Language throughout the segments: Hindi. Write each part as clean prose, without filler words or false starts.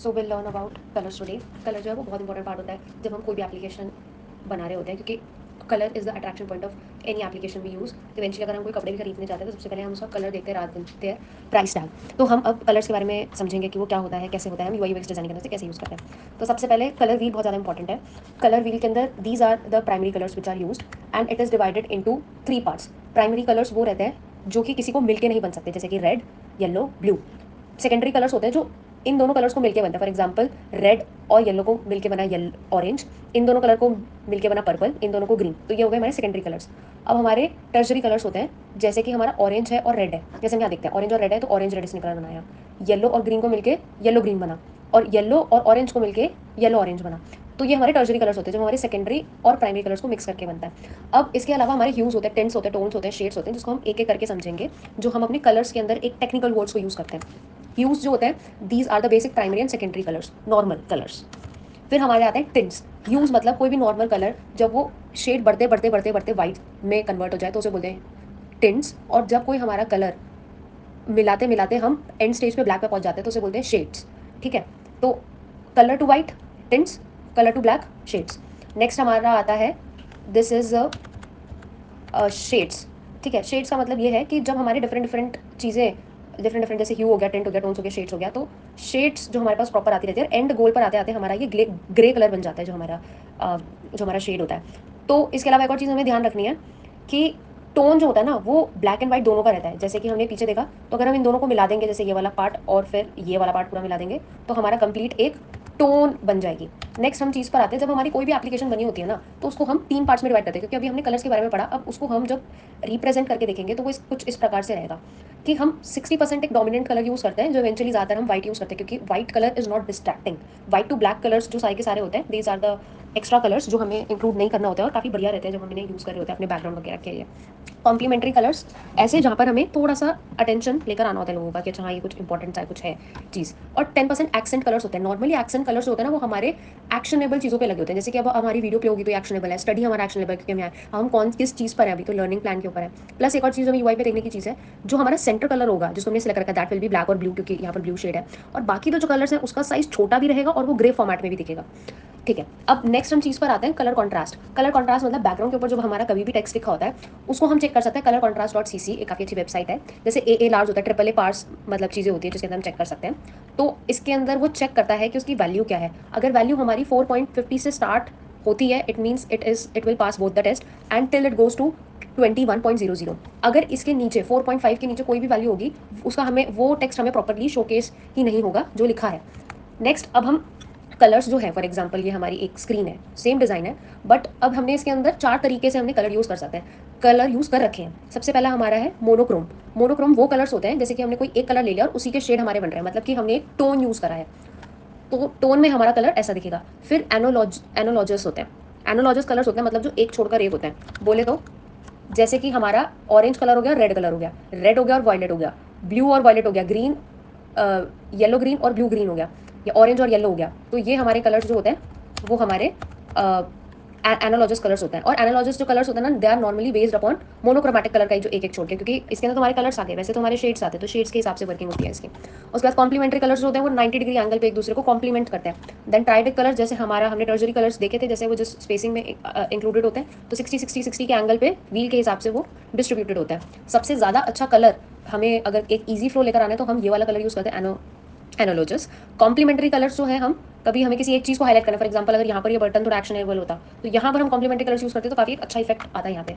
So will learn about colours today. Colour जो है वो बहुत इंपॉर्टेंट पार्ट होता है जब हम कोई भी एप्लीकेशन बना रहे होते हैं, क्योंकि colour is the attraction point of any application we use. Eventually अगर हम कोई कपड़े भी खरीदने जाते हैं तो सबसे पहले हम उसका कलर देखते हैं, रात देखते हैं, प्राइस टैग। तो हम अब कलर्स के बारे में समझेंगे कि वो क्या होता है, कैसे होता है, हम यूआई यूएक्स डिजाइन के अंदर से कैसे यूज़ करते हैं। तो सबसे पहले कलर व्हील बहुत ज़्यादा इंपॉर्टेंट है। कलर व्हील के अंदर these are the primary colours which are used and it is divided into 3 parts. Primary colours वो रहते हैं जो कि किसी को मिलके नहीं बन सकते, जैसे कि red, yellow, blue. Secondary colours होते हैं जो इन दोनों कलर्स को मिलके बनता है। फॉर एग्जांपल रेड और येलो को मिलके बना येलो ऑरेंज, इन दोनों कलर को मिलके बना पर्पल, इन दोनों को ग्रीन। तो ये हो गए हमारे सेकेंडरी कलर्स। अब हमारे टर्शरी कलर्स होते हैं, जैसे कि हमारा ऑरेंज है और रेड है। जैसे हम यहाँ देखते हैं ऑरेंज और रेड है तो ऑरेंज रेड इसने कलर बनाया। येलो और ग्रीन को मिलके येलो ग्रीन बना, और येलो और ऑरेंज को मिलके येलो ऑरेंज बना। तो ये हमारे टर्शरी कलर्स होते हैं जो हमारे सेकेंडरी और प्राइमरी कलर्स को मिक्स करके बनता है। अब इसके अलावा हमारे ह्यूज होते हैं, टेंट्स होते हैं, टोन्स होते हैं, शेड्स होते हैं, जिसको हम एक एक करके समझेंगे, जो हम अपने कलर्स के अंदर एक टेक्निकल वर्ड्स को यूज़ करते हैं। ह्यूज जो होते हैं, these are the basic primary and secondary colours, normal colours. फिर हमारे आते हैं टिंट्स। ह्यूज मतलब कोई भी नॉर्मल कलर जब वो शेड बढ़ते बढ़ते बढ़ते बढ़ते वाइट में कन्वर्ट हो जाए तो उसे बोलते हैं टिंट्स। और जब कोई हमारा कलर मिलाते मिलाते हम एंड स्टेज पे ब्लैक पे पहुंच जाते हैं तो उसे बोलते हैं शेड्स। ठीक है, तो colour to white tints, colour to black shades. Next हमारा आता है दिस इज शेड्स। ठीक है, शेड्स का मतलब ये है कि जब हमारे डिफरेंट डिफरेंट चीज़ें डिफरेंट डिफरेंट, जैसे ह्यू हो गया, टेंट हो गया, टोन्स हो गया, शेड्स हो गया, तो शेड्स जो हमारे पास प्रॉपर आती रहती है, एंड गोल पर आते आते हमारा ये ग्रे कलर बन जाता है, जो हमारा शेड होता है। तो इसके अलावा एक और चीज़ हमें ध्यान रखनी है कि टोन जो होता है ना वो ब्लैक एंड वाइट दोनों का रहता है। जैसे कि हमने पीछे देखा, तो अगर हम इन दोनों को मिला देंगे, जैसे ये वाला पार्ट और फिर ये वाला पार्ट पूरा मिला देंगे, तो हमारा कंप्लीट एक टोन बन जाएगी। नेक्स्ट हम चीज़ पर आते हैं, जब हमारी कोई भी एप्लीकेशन बनी होती है ना, तो उसको हम 3 पार्ट्स में डिवाइड करते हैं, क्योंकि अभी हमने कलर्स के बारे में पढ़ा। अब उसको हम जब रिप्रेजेंट करके देखेंगे तो वो कुछ इस प्रकार से रहेगा कि हम 60% एक डोमिनेंट कलर यूज़ करते हैं, जो इवेंचुअली ज़्यादातर हम व्हाइट यूज़ करते हैं, क्योंकि white colour is not distracting. White to black colours जो सारे के सारे होते हैं, these are the extra colours जो हमें इंक्लूड नहीं करना होता है और काफ़ी बढ़िया रहते हैं जब हम इन्हें यूज़ कर रहे होते हैं अपने बैकग्राउंड वगैरह के लिए। कॉम्प्लीमेंट्री कलर्स ऐसे जहाँ पर हमें थोड़ा सा अटेंशन लेकर आना होता है लोगों का कि अच्छा हाँ ये कुछ इंपॉर्टेंट सा कुछ है चीज़। और 10% एक्सेंट कलर्स होते हैं। नॉर्मली एक्सेंट कलर्स होते हैं ना वो हमारे एक्शनेबल चीज़ों पे लगे होते हैं, जैसे कि अब हमारी वीडियो पे होगी तो एक्शनेबल है, स्टडी हमारा एक्शनेबल क्योंकि हम कौन किस चीज़ पर है, अभी तो लर्निंग प्लान के ऊपर है। प्लस एक और चीज़ हमें यूआई पे देखने की चीज़ है, जो हमारा सेंटर कलर होगा जिसको हमने सेलेक्ट रखा है, दैट विल बी ब्लैक और ब्लू, क्योंकि यहाँ पर ब्लू शेड है। और बाकी तो जो कलर्स हैं उसका साइज छोटा भी रहेगा और वो ग्रे फॉर्मेट में भी दिखेगा। ठीक है, अब नेक्स्ट हम चीज़ पर आते हैं, कलर कॉन्ट्रास्ट। कलर कॉन्ट्रास्ट मतलब बैकग्राउंड के ऊपर जो हमारा कभी भी टेक्स्ट लिखा होता है उसको हम चेक कर सकते हैं। कलर कॉन्ट्रास्ट डॉट CC एक काफ़ी अच्छी वेबसाइट है। जैसे ए लार्ज होता है, ट्रिपल ए पार्स मतलब चीज़ें होती है जिसके अंदर हम चेक कर सकते हैं। तो इसके अंदर वो चेक करता है कि उसकी वैल्यू क्या है। अगर वैल्यू हमारी 4.50 से स्टार्ट होती है, it means it will pass both the test and till it goes to 21.00। अगर इसके नीचे 4.5 के नीचे कोई भी वैल्यू होगी, उसका हमें वो टेक्स्ट हमें प्रॉपरली शोकेस ही नहीं होगा जो लिखा है। नेक्स्ट अब हम कलर्स जो है, फॉर एग्जांपल ये हमारी एक स्क्रीन है, सेम डिज़ाइन है, बट अब हमने इसके अंदर 4 तरीके से हमने कलर यूज़ कर सकते हैं, कलर यूज़ कर रखे हैं। सबसे पहला हमारा है मोनोक्रोम। मोनोक्रोम वो कलर्स होते हैं जैसे कि हमने कोई एक कलर ले लिया और उसी के शेड हमारे बन रहे हैं, मतलब कि हमने एक टोन यूज़ करा है, तो टोन में हमारा कलर ऐसा दिखेगा। फिर एनोलॉजस होते हैं। एनोलॉजस कलर्स होते हैं मतलब जो एक छोड़कर एक होते हैं। बोले तो जैसे कि हमारा ऑरेंज कलर हो गया, रेड कलर हो गया, रेड हो गया और वायलेट हो गया, ब्लू और वायलेट हो गया, ग्रीन येलो ग्रीन और ब्लू ग्रीन हो गया, या ऑरेंज और येलो हो गया। तो ये हमारे कलर्स जो होते हैं वो हमारे एनालॉजस कलर्स होते हैं। और एनालॉजस जो कलर्स होते हैं ना, they are normally based upon monochromatic colour का ही जो एक एक छोड़ के, क्योंकि इसके अंदर तो हमारे कलर्स आ गए, वैसे तो हमारे शेड्स आते हैं, तो शेड्स के हिसाब से वर्किंग होती है इसकी। उसके बाद कॉम्प्लीमेंट्री कलर्स होते हैं, वो 90 डिग्री एंगल पे एक दूसरे को कॉम्प्लीमेंट करते हैं। देन ट्राइडिक कलर्स, जैसे हमारा हमने टर्जरी कलर्स देखे थे, जैसे वो जिस स्पेसिंग में इंक्लूडेड होते हैं, तो 60-60-60 के एंगल पे व्हील के हिसाब से वो डिस्ट्रीब्यूटेड होता है। सबसे ज़्यादा अच्छा कलर हमें अगर एक ईजी फ्लो लेकर आना है तो हम ये वाला कलर यूज़ करते हैं, एनोलॉजस। कॉम्प्लीमेंट्री कलर्स जो है, हम कभी हमें किसी एक चीज़ को हाईलाइट करना, फॉर एग्जांपल अगर यहाँ पर ये बटन थोड़ा एक्शनेबल होता तो यहाँ पर हम कॉम्प्लीमेंट्री कलर्स यूज़ करते तो काफ़ी एक अच्छा इफेक्ट आता है यहाँ पे।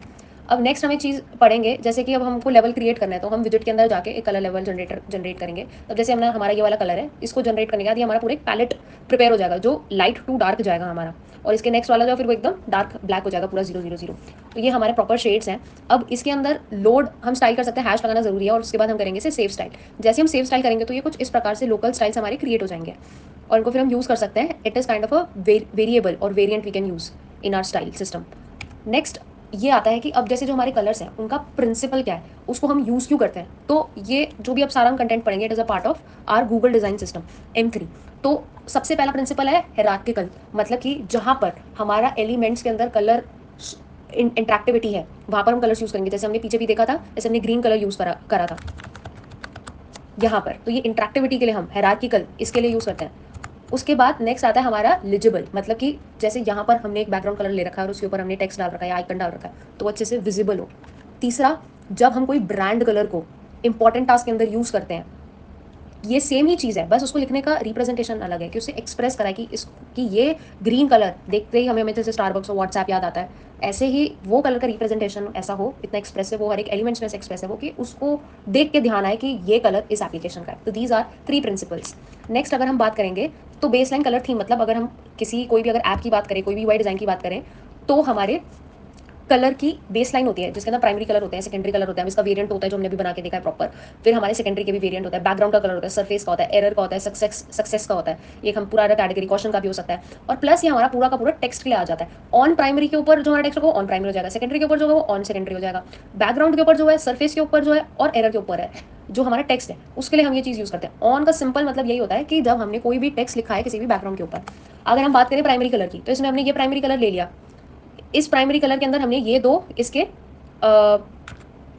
अब नेक्स्ट हमें चीज़ पढ़ेंगे, जैसे कि अब हमको लेवल क्रिएट करना है तो हम विजिट के अंदर जाके एक कलर लेवल जनरेट करेंगे। तब जैसे हमने हमारा ये वाला कलर है, इसको जनरेट करने के बाद ये हमारा पूरा एक पैलेट प्रिपेयर हो जाएगा जो लाइट टू डार्क जाएगा हमारा, और इसके नेक्स्ट वाला जो फिर वो एकदम डार्क ब्लैक हो जाएगा पूरा 000। तो ये हमारे प्रॉपर शेड्स हैं। अब इसके अंदर लोड हम स्टाइल कर सकते हैं, हैश लगाना जरूरी है, और उसके बाद हम करेंगे इसे सेव स्टाइल। जैसे हम सेव स्टाइल करेंगे तो ये कुछ इस प्रकार से लोकल स्टाइल्स हमारे क्रिएट हो जाएंगे और इनको फिर हम यूज़ कर सकते हैं। It is kind of a variable और variant we can use in R style system. Next ये आता है कि अब जैसे जो हमारे कलर्स हैं उनका प्रिंसिपल क्या है, उसको हम यूज़ क्यों करते हैं। तो ये जो भी अब सारा हम कंटेंट पढ़ेंगे, it is a part of our Google design system M3। तो सबसे पहला प्रिंसिपल है हिरार्किकल, मतलब कि जहाँ पर हमारा एलिमेंट्स के अंदर कलर इंट्रैक्टिविटी है वहाँ पर हम कलर्स यूज़ करेंगे। जैसे हमने पीछे भी देखा था, जैसे हमने ग्रीन कलर यूज़ करा था यहाँ पर, तो ये इंट्रैक्टिविटी के लिए हम हायरार्किकल इसके लिए यूज़ करते हैं। उसके बाद नेक्स्ट आता है हमारा लिजिबल, मतलब कि जैसे यहाँ पर हमने एक बैकग्राउंड कलर ले रखा है और उसके ऊपर हमने टेक्स्ट डाल रखा है या आइकन डाल रखा है तो अच्छे से विजिबल हो। तीसरा, जब हम कोई ब्रांड कलर को इंपॉर्टेंट टास्क के अंदर यूज़ करते हैं, ये सेम ही चीज़ है, बस उसको लिखने का रिप्रेजेंटेशन अलग है कि उसे एक्सप्रेस करा कि इस कि ये ग्रीन कलर देखते ही हमें जैसे स्टारबक्स और व्हाट्सएप याद आता है, ऐसे ही वो कलर का रिप्रेजेंटेशन ऐसा हो, इतना एक्सप्रेसिव हो, हर एक एलिमेंट्स में एक्सप्रेसिव हो कि उसको देख के ध्यान आए कि ये कलर इस एप्लीकेशन का है। तो दीज आर 3 प्रिंसिपल्स। नेक्स्ट अगर हम बात करेंगे तो बेसलाइन कलर थीम, मतलब अगर हम किसी कोई भी अगर ऐप की बात करें, कोई भी यूआई डिज़ाइन की बात करें, तो हमारे कलर की बेसलाइन होती है जिसके अंदर प्राइमरी कलर होते हैं, सेकेंडरी कलर होता है, इसका वेरिएंट होता है जो हमने भी बना के देखा है प्रॉपर। फिर हमारे सेकेंडरी के भी वेरिएंट होता है, बैकग्राउंड का कलर होता है, सरफेस का होता है, एरर का होता है, सक्सेस का होता है, एक हम पूरा कैटेगरी क्वेश्चन का भी हो सकता है। और प्लस ये हमारा पूरा का पूरा टेक्स्ट के लिए आ जाता है। ऑन प्राइमरी के ऊपर जो हमारा टेक्स्ट होगा ऑन प्राइमरी हो जाएगा, सेकेंडरी के ऊपर जो होगा वो ऑन सेकेंडरी हो जाएगा, बैकग्राउंड के ऊपर जो है, सरफेस के ऊपर जो है और एरर के ऊपर है जो हमारा टेक्स्ट है, उसके लिए हम ये चीज़ यूज़ करते हैं। ऑन का सिंपल मतलब यही होता है कि जब हमने कोई भी टेक्स्ट लिखा है किसी भी बैकग्राउंड के ऊपर, अगर हम बात करें प्राइमरी कलर की, तो इसमें हमने ये प्राइमरी कलर ले लिया, इस प्राइमरी कलर के अंदर हमने ये दो इसके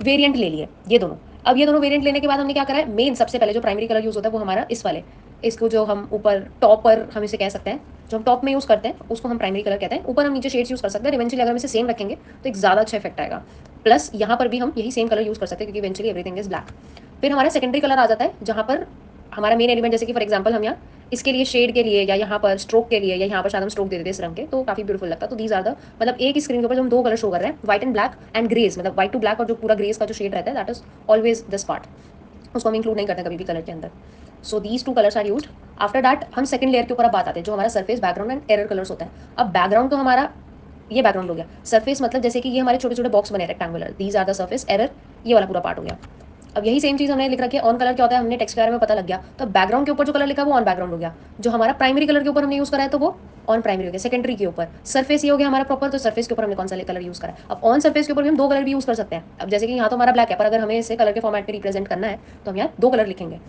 वेरिएंट ले लिए, ये दोनों। अब ये दोनों वेरिएंट लेने के बाद हमने क्या करा है, मेन सबसे पहले जो प्राइमरी कलर यूज़ होता है वो हमारा इस वाले, इसको जो हम ऊपर टॉप पर हम इसे कह सकते हैं, जो हम टॉप में यूज़ करते हैं उसको हम प्राइमरी कलर कहते हैं। ऊपर हम नीचे शेड्स यूज़ कर सकते हैं, इवेंचुअली अगर हम इसे सेम रखेंगे तो एक ज़्यादा अच्छा इफेक्ट आएगा। प्लस यहाँ पर भी हम यही सेम कलर यूज़ कर सकते हैं क्योंकि इवेंचुअली एवरीथिंग इज ब्लैक। फिर हमारा सेकेंडरी कलर आ जाता है जहाँ पर हमारा मेन एलिमेंट, जैसे कि फॉर एग्जाम्पल हम यहाँ इसके लिए शेड के लिए या यहाँ पर स्ट्रोक के लिए या यहाँ पर शायद हम स्ट्रोक दे देते इस रंग के, तो काफी ब्यूटीफुल लगता है। तो दीज आर द, मतलब एक स्क्रीन के ऊपर जो हम दो कलर शो कर रहे हैं, white and black and greys, मतलब व्हाइट टू ब्लैक, और जो पूरा ग्रेज का जो शेड रहता है that is always this part, उसको हम इंक्लूड नहीं करते कभी भी कलर के अंदर। So these two colours are used. After that हम सेकंड लेयर के ऊपर अब बात आते हैं जो हमारा surface, background and error colours होता है। अब बैकग्राउंड तो हमारा ये बैकग्राउंड हो गया, सरफेस मतलब जैसे कि ये हमारे छोटे छोटे बॉक्स बने rectangular, these are the surface, error ये वाला पूरा पार्ट हो गया। अब यही सेम चीज़ हमने लिख रखी है, ऑन कलर क्या होता है हमने टेक्स्ट के बारे में पता लग गया, तो बैकग्राउंड के ऊपर जो कलर लिखा है वो ऑन बैकग्राउंड हो गया, जो हमारा प्राइमरी कलर के ऊपर हमने यूज़ करा है तो वो ऑन प्राइमरी हो गया। सेकेंडरी के ऊपर सरफेस ये हो गया हमारा प्रॉपर, तो सरफेस के ऊपर हमने कौन सा कलर यूज़ करा है। अब ऑन सरफेस के ऊपर भी हम दो कलर भी यूज़ कर सकते हैं। अब जैसे कि यहाँ तो हमारा ब्लैक है, पर अगर हमें इसे कलर के फॉर्मेट में रिप्रेजेंट करना है तो हम यहाँ दो कलर लिखेंगे।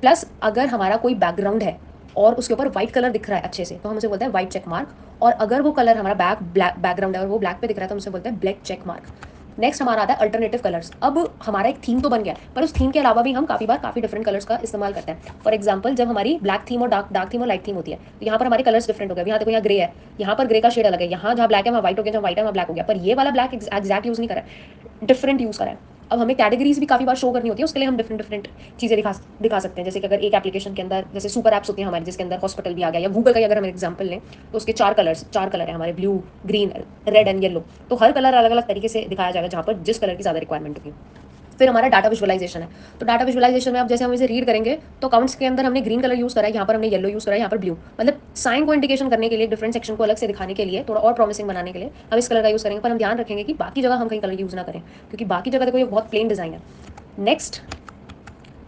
प्लस अगर हमारा कोई बैकग्राउंड है और उसके ऊपर व्हाइट कलर दिख रहा है अच्छे से तो हम उसे बोलते हैं व्हाइट चेक मार्क, और अगर वो कलर हमारा बैकग्राउंड है और वो ब्लैक पे दिख रहा है तो हम उसे बोलते हैं ब्लैक चेक मार्क। नेक्स्ट हमारा आता है अल्टरनेटिव कलर्स। अब हमारा एक थीम तो बन गया पर उस थीम के अलावा भी हम काफ़ी बार काफ़ी डिफरेंट कलर्स का इस्तेमाल करते हैं। फॉर एग्जाम्पल जब हमारी ब्लैक थीम और डार्क थीम और लाइट थीम होती है तो यहाँ पर हमारे कलर्स डिफरेंट हो गए। यहाँ देखो यहाँ ग्रे है, यहाँ पर ग्रे का शेड अलग है, यहाँ जहाँ ब्लैक है वहाँ व्हाइट हो गया, जहाँ व्हाइट है वहाँ ब्लैक हो गया, पर ये वाला ब्लैक एग्जैक्ट यूज़ नहीं करा है, डिफरेंट यूज़ करा है। अब हमें कैटेगरीज भी काफ़ी बार शो करनी होती है, उसके लिए हम डिफरेंट डिफरेंट चीज़ें दिखा सकते हैं। जैसे कि अगर एक एप्लीकेशन के अंदर जैसे सुपर ऐप्स होती हैं हमारे जिसके अंदर हॉस्पिटल भी आ गया, या गूगल का ही अगर हम एग्जांपल लें तो उसके चार कलर है हमारे, blue, green, red and yellow. तो हर कलर अलग अलग तरीके से दिखाया जाएगा जहाँ पर जिस कलर की ज़्यादा रिक्वायरमेंट होगी। फिर हमारा डाटा विजुअलाइजेशन है, तो डाटा विजुअलाइजेशन में अब जैसे हम इसे रीड करेंगे तो काउंट्स के अंदर हमने ग्रीन कलर यूज़ करा है, यहाँ पर हमने येलो यूज़ करा है, यहाँ पर ब्लू, मतलब साइन को इंडिकेशन करने के लिए, डिफरेंट सेक्शन को अलग से दिखाने के लिए, थोड़ा और प्रॉमिसिंग बनाने के लिए हम इस कलर का यूज़ करेंगे। पर हम ध्यान रखेंगे कि बाकी जगह हम कहीं कलर यूज़ ना करें क्योंकि बाकी जगह देखो ये बहुत प्लेन डिज़ाइन है। नेक्स्ट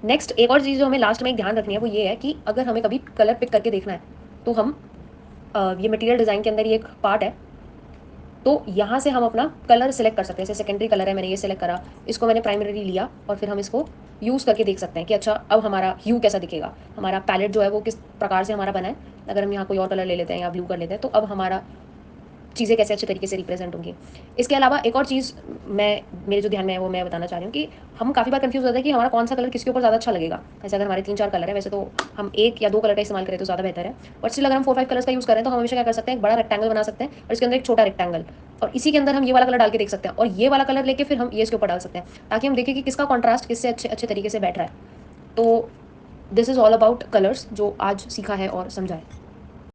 नेक्स्ट एक और चीज़ जो हमें लास्ट में एक ध्यान रखनी है वो ये है कि अगर हमें कभी कलर पिक करके देखना है तो हम ये मटेरियल डिज़ाइन के अंदर ये एक पार्ट है, तो यहाँ से हम अपना कलर सेलेक्ट कर सकते हैं। जैसे सेकेंडरी कलर है, मैंने ये सेलेक्ट करा, इसको मैंने प्राइमरी लिया और फिर हम इसको यूज़ करके देख सकते हैं कि अच्छा अब हमारा ह्यू कैसा दिखेगा, हमारा पैलेट जो है वो किस प्रकार से हमारा बना है। अगर हम यहाँ कोई और कलर ले लेते हैं या ब्लू कर लेते हैं तो अब हमारा चीज़ें कैसे अच्छे तरीके से रिप्रेजेंट होंगी। इसके अलावा एक और चीज़ मैं मेरे जो ध्यान में है वो मैं बताना चाह रही हूँ कि हम काफ़ी बार कंफ्यूज होते हैं कि हमारा कौन सा कलर किसके ऊपर ज़्यादा अच्छा लगेगा। ऐसे अगर हमारे 3-4 कलर है, वैसे तो हम एक या दो कलर का इस्तेमाल करें तो ज़्यादा बेहतर है, बट स्टिल अगर हम 4-5 कलर्स का यूज़ करें तो हम हमेशा क्या कर सकते हैं, एक बड़ा रेक्टेंगल बना सकते हैं और इसके अंदर एक छोटा रेक्टेंगल, और इसी के अंदर हम ये वाला कलर डाल के देख सकते हैं और ये वाला कलर लेके फिर हम ये इसके ऊपर डाल सकते हैं ताकि हम देखें कि किसका कॉन्ट्रास्ट किससे अच्छे अच्छे तरीके से बैठ रहा है। तो this is all about colours जो आज सीखा है और समझा है।